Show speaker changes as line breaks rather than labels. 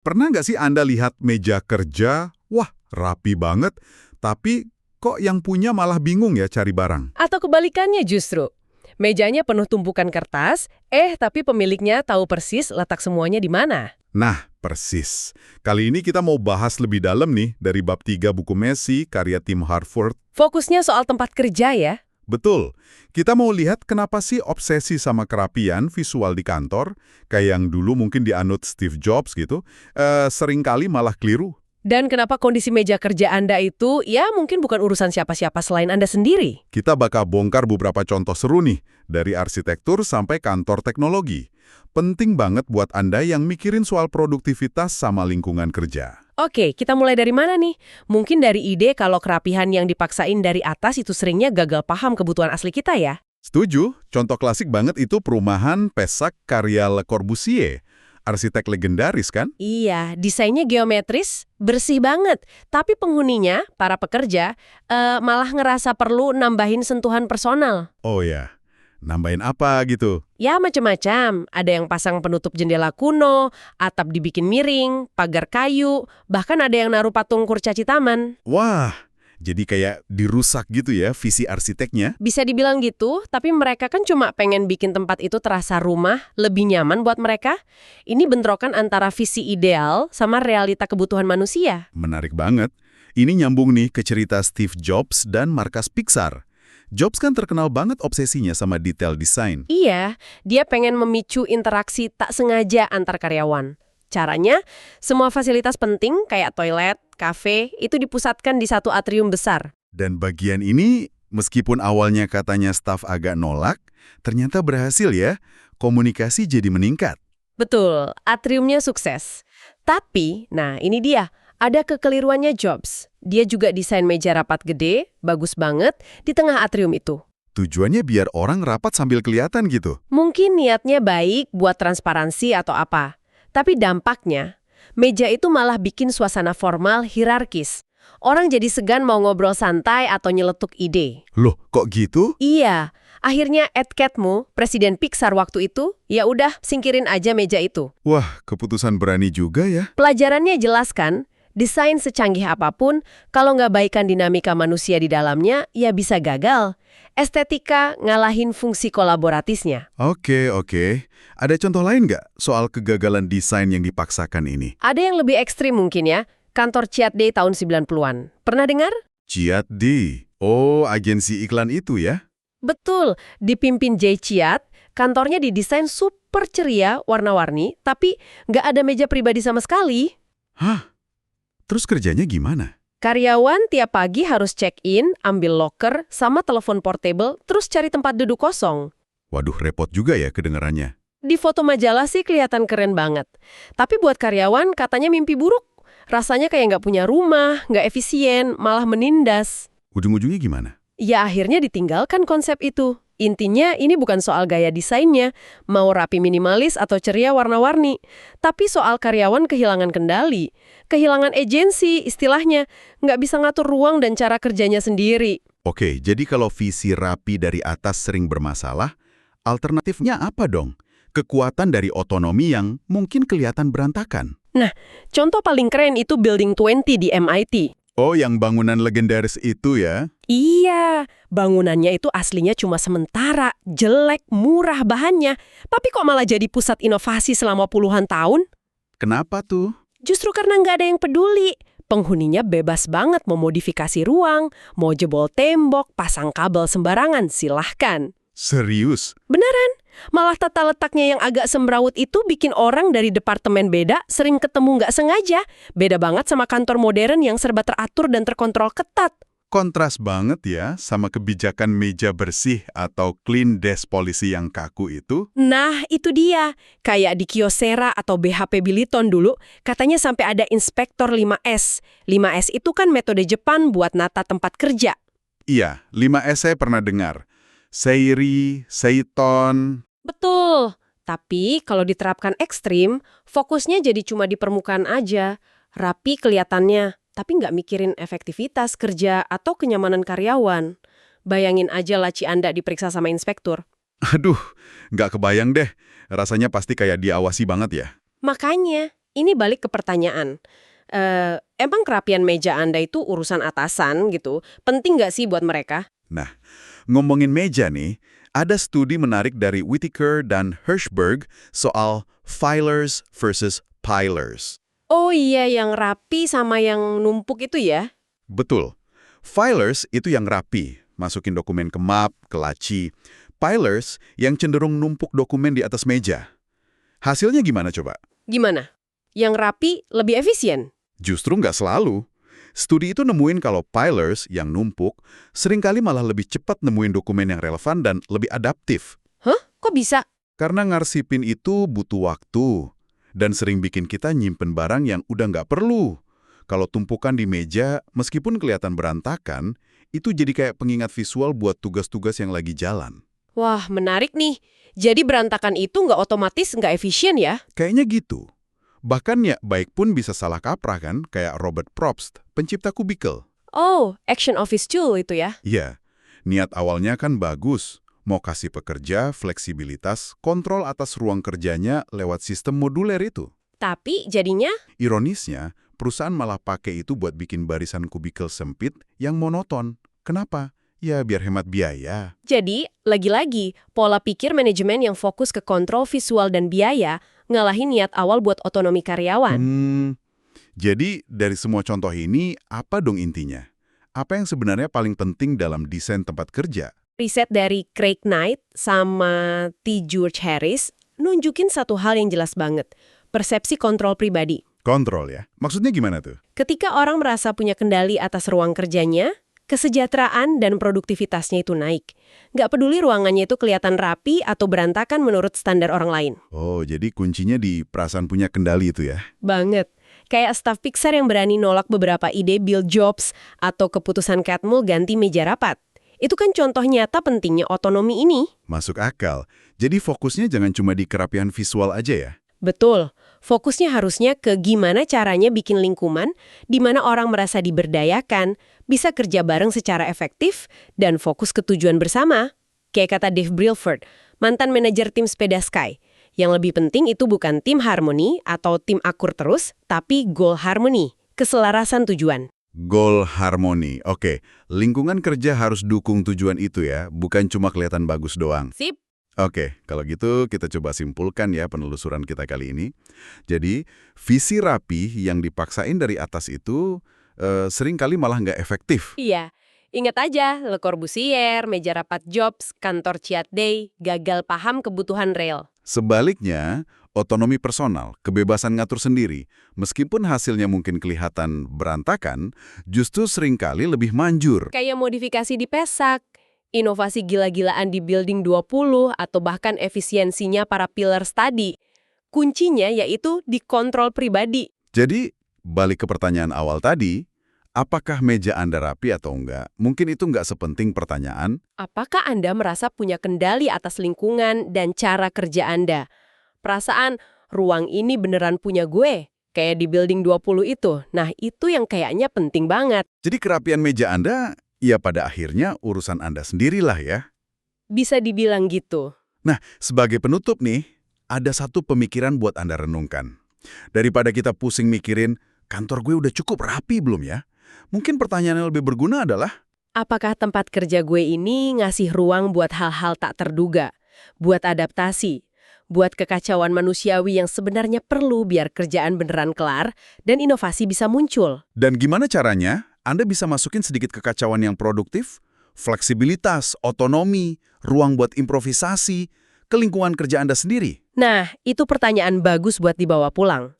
Pernah nggak sih Anda lihat meja kerja, wah rapi banget, tapi kok yang punya malah bingung ya cari barang?
Atau kebalikannya justru. Mejanya penuh tumpukan kertas, tapi pemiliknya tahu persis letak semuanya di mana.
Nah, persis. Kali ini kita mau bahas lebih dalam nih dari bab 3 buku Messi, karya Tim Harford.
Fokusnya soal tempat kerja ya.
Betul. Kita mau lihat kenapa sih obsesi sama kerapian visual di kantor, kayak yang dulu mungkin dianut Steve Jobs gitu, seringkali malah keliru.
Dan kenapa kondisi meja kerja Anda itu, ya mungkin bukan urusan siapa-siapa selain Anda sendiri.
Kita bakal bongkar beberapa contoh seru nih, dari arsitektur sampai kantor teknologi. Penting banget buat Anda yang mikirin soal produktivitas sama lingkungan kerja.
Oke, kita mulai dari mana nih? Mungkin dari ide kalau kerapihan yang dipaksain dari atas itu seringnya gagal paham kebutuhan asli kita ya?
Setuju, contoh klasik banget itu perumahan Pessac karya Le Corbusier. Arsitek legendaris kan?
Iya, desainnya geometris, bersih banget. Tapi penghuninya, para pekerja, malah ngerasa perlu nambahin sentuhan personal.
Oh ya, nambahin apa gitu?
Ya macam-macam, ada yang pasang penutup jendela kuno, atap dibikin miring, pagar kayu, bahkan ada yang naruh patung kurcaci taman.
Wah, jadi kayak dirusak gitu ya visi arsiteknya?
Bisa dibilang gitu, tapi mereka kan cuma pengen bikin tempat itu terasa rumah, lebih nyaman buat mereka. Ini bentrokan antara visi ideal sama realita kebutuhan manusia.
Menarik banget. Ini nyambung nih ke cerita Steve Jobs dan markas Pixar. Jobs kan terkenal banget obsesinya sama detail desain.
Iya, dia pengen memicu interaksi tak sengaja antar karyawan. Caranya, semua fasilitas penting kayak toilet, kafe, itu dipusatkan di satu atrium besar.
Dan bagian ini, meskipun awalnya katanya staf agak nolak, ternyata berhasil ya, komunikasi jadi meningkat.
Betul, atriumnya sukses. Tapi, nah ini dia, ada kekeliruannya Jobs. Dia juga desain meja rapat gede, bagus banget, di tengah atrium itu.
Tujuannya biar orang rapat sambil kelihatan gitu.
Mungkin niatnya baik buat transparansi atau apa. Tapi dampaknya, meja itu malah bikin suasana formal hierarkis. Orang jadi segan mau ngobrol santai atau nyeletuk ide.
Loh, kok gitu?
Iya, akhirnya Ed Catmull, presiden Pixar waktu itu, ya udah singkirin aja meja itu.
Wah, keputusan berani juga ya.
Pelajarannya jelas kan, desain secanggih apapun, kalau nggak baikan dinamika manusia di dalamnya, ya bisa gagal. Estetika ngalahin fungsi kolaboratifnya.
Oke. Ada contoh lain nggak soal kegagalan desain yang dipaksakan ini?
Ada yang lebih ekstrim mungkin ya, kantor Chiat Day tahun 90-an. Pernah dengar?
Chiat D. Oh, agensi iklan itu ya?
Betul, dipimpin Jay Chiat, kantornya didesain super ceria, warna-warni, tapi nggak ada meja pribadi sama sekali.
Hah? Terus kerjanya gimana?
Karyawan tiap pagi harus check-in, ambil locker, sama telepon portable, terus cari tempat duduk kosong.
Waduh, repot juga ya kedengarannya.
Di foto majalah sih kelihatan keren banget. Tapi buat karyawan katanya mimpi buruk. Rasanya kayak nggak punya rumah, nggak efisien, malah menindas.
Ujung-ujungnya gimana?
Ya akhirnya ditinggalkan konsep itu. Intinya ini bukan soal gaya desainnya, mau rapi minimalis atau ceria warna-warni. Tapi soal karyawan kehilangan kendali, kehilangan agensi istilahnya, nggak bisa ngatur ruang dan cara kerjanya sendiri.
Oke, jadi kalau visi rapi dari atas sering bermasalah, alternatifnya apa dong? Kekuatan dari otonomi yang mungkin kelihatan berantakan.
Nah, contoh paling keren itu Building 20 di MIT.
Oh, yang bangunan legendaris itu ya?
Iya, bangunannya itu aslinya cuma sementara, jelek, murah bahannya. Tapi kok malah jadi pusat inovasi selama puluhan tahun?
Kenapa tuh?
Justru karena nggak ada yang peduli. Penghuninya bebas banget mau modifikasi ruang, mau jebol tembok, pasang kabel sembarangan, silahkan.
Serius?
Beneran, malah tata letaknya yang agak semrawut itu bikin orang dari departemen beda sering ketemu nggak sengaja. Beda banget sama kantor modern yang serba teratur dan terkontrol ketat.
Kontras banget ya sama kebijakan meja bersih atau clean desk policy yang kaku itu.
Nah, itu dia. Kayak di Kyocera atau BHP Billiton dulu, katanya sampai ada inspektor 5S. 5S itu kan metode Jepang buat nata tempat kerja.
Iya, 5S saya pernah dengar. Seiri, Seiton.
Betul. Tapi kalau diterapkan ekstrim, fokusnya jadi cuma di permukaan aja. Rapi kelihatannya, tapi nggak mikirin efektivitas kerja atau kenyamanan karyawan. Bayangin aja laci Anda diperiksa sama inspektur.
Aduh, nggak kebayang deh. Rasanya pasti kayak diawasi banget ya.
Makanya, Ini balik ke pertanyaan. Emang kerapian meja Anda itu urusan atasan gitu? Penting nggak sih buat mereka?
Nah, ngomongin meja nih, ada studi menarik dari Whittaker dan Hirschberg soal filers versus pilers.
Oh iya, yang rapi sama yang numpuk itu ya?
Betul. Filers itu yang rapi, masukin dokumen ke map, ke laci. Pilers yang cenderung numpuk dokumen di atas meja. Hasilnya gimana coba?
Gimana? Yang rapi lebih efisien?
Justru nggak selalu. Studi itu nemuin kalau pilers yang numpuk seringkali malah lebih cepat nemuin dokumen yang relevan dan lebih adaptif.
Hah? Kok bisa?
Karena ngarsipin itu butuh waktu dan sering bikin kita nyimpen barang yang udah nggak perlu. Kalau tumpukan di meja, meskipun kelihatan berantakan, itu jadi kayak pengingat visual buat tugas-tugas yang lagi jalan.
Wah, menarik nih. Jadi berantakan itu nggak otomatis nggak efisien ya?
Kayaknya gitu. Bahkan ya, baik pun bisa salah kaprah kan, kayak Robert Probst, pencipta kubikel.
Oh, action office tool itu ya?
Iya, niat awalnya kan bagus. Mau kasih pekerja fleksibilitas, kontrol atas ruang kerjanya lewat sistem moduler itu.
Tapi jadinya,
Ironisnya, perusahaan malah pakai itu buat bikin barisan kubikel sempit yang monoton. Kenapa? Ya biar hemat biaya.
jadi lagi-lagi pola pikir manajemen yang fokus ke kontrol visual dan biaya ngalahin niat awal buat otonomi karyawan.
Jadi dari semua contoh ini, apa dong intinya? Apa yang sebenarnya paling penting dalam desain tempat kerja?
Riset dari Craig Knight sama T. George Harris nunjukin satu hal yang jelas banget. Persepsi kontrol pribadi.
Kontrol ya? Maksudnya gimana tuh?
Ketika orang merasa punya kendali atas ruang kerjanya, kesejahteraan dan produktivitasnya itu naik. Nggak peduli ruangannya itu kelihatan rapi atau berantakan menurut standar orang lain.
Oh, jadi kuncinya di perasaan punya kendali itu ya?
Banget. Kayak staf Pixar yang berani nolak beberapa ide Bill Jobs atau keputusan Catmull ganti meja rapat. Itu kan contoh nyata pentingnya otonomi ini.
Masuk akal. Jadi fokusnya jangan cuma di kerapian visual aja ya?
Betul. Fokusnya harusnya ke gimana caranya bikin lingkungan di mana orang merasa diberdayakan, bisa kerja bareng secara efektif, dan fokus ke tujuan bersama. Kayak kata Dave Brilford, mantan manajer tim sepeda Sky. Yang lebih penting itu bukan tim harmoni atau tim akur terus, tapi goal harmony, keselarasan tujuan.
Goal harmoni. Oke, lingkungan kerja harus dukung tujuan itu ya, bukan cuma kelihatan bagus doang.
Sip.
Oke, kalau gitu kita coba simpulkan ya penelusuran kita kali ini. Jadi, visi rapi yang dipaksain dari atas itu seringkali malah nggak efektif.
Iya. Ingat aja, Le Corbusier, meja rapat Jobs, kantor Chiat Day, gagal paham kebutuhan real.
Sebaliknya, otonomi personal, kebebasan ngatur sendiri, meskipun hasilnya mungkin kelihatan berantakan, justru seringkali lebih manjur.
Kayak modifikasi di Pesak, inovasi gila-gilaan di Building 20, atau bahkan efisiensinya para pillars tadi. Kuncinya yaitu di kontrol pribadi.
Jadi, balik ke pertanyaan awal tadi, apakah meja Anda rapi atau enggak? Mungkin itu enggak sepenting pertanyaan.
Apakah Anda merasa punya kendali atas lingkungan dan cara kerja Anda? Perasaan, ruang ini beneran punya gue, kayak di Building 20 itu. Nah, itu yang kayaknya penting banget.
Jadi kerapian meja Anda, ya pada akhirnya urusan Anda sendirilah ya.
Bisa dibilang gitu.
Nah, sebagai penutup nih, ada satu pemikiran buat Anda renungkan. Daripada kita pusing mikirin, kantor gue udah cukup rapi belum ya? Mungkin pertanyaan yang lebih berguna adalah,
Apakah tempat kerja gue ini ngasih ruang buat hal-hal tak terduga? Buat adaptasi? Buat kekacauan manusiawi yang sebenarnya perlu biar kerjaan beneran kelar dan inovasi bisa muncul?
dan gimana caranya Anda bisa masukin sedikit kekacauan yang produktif, fleksibilitas, otonomi, ruang buat improvisasi, ke lingkungan kerja Anda sendiri?
Nah, itu pertanyaan bagus buat dibawa pulang.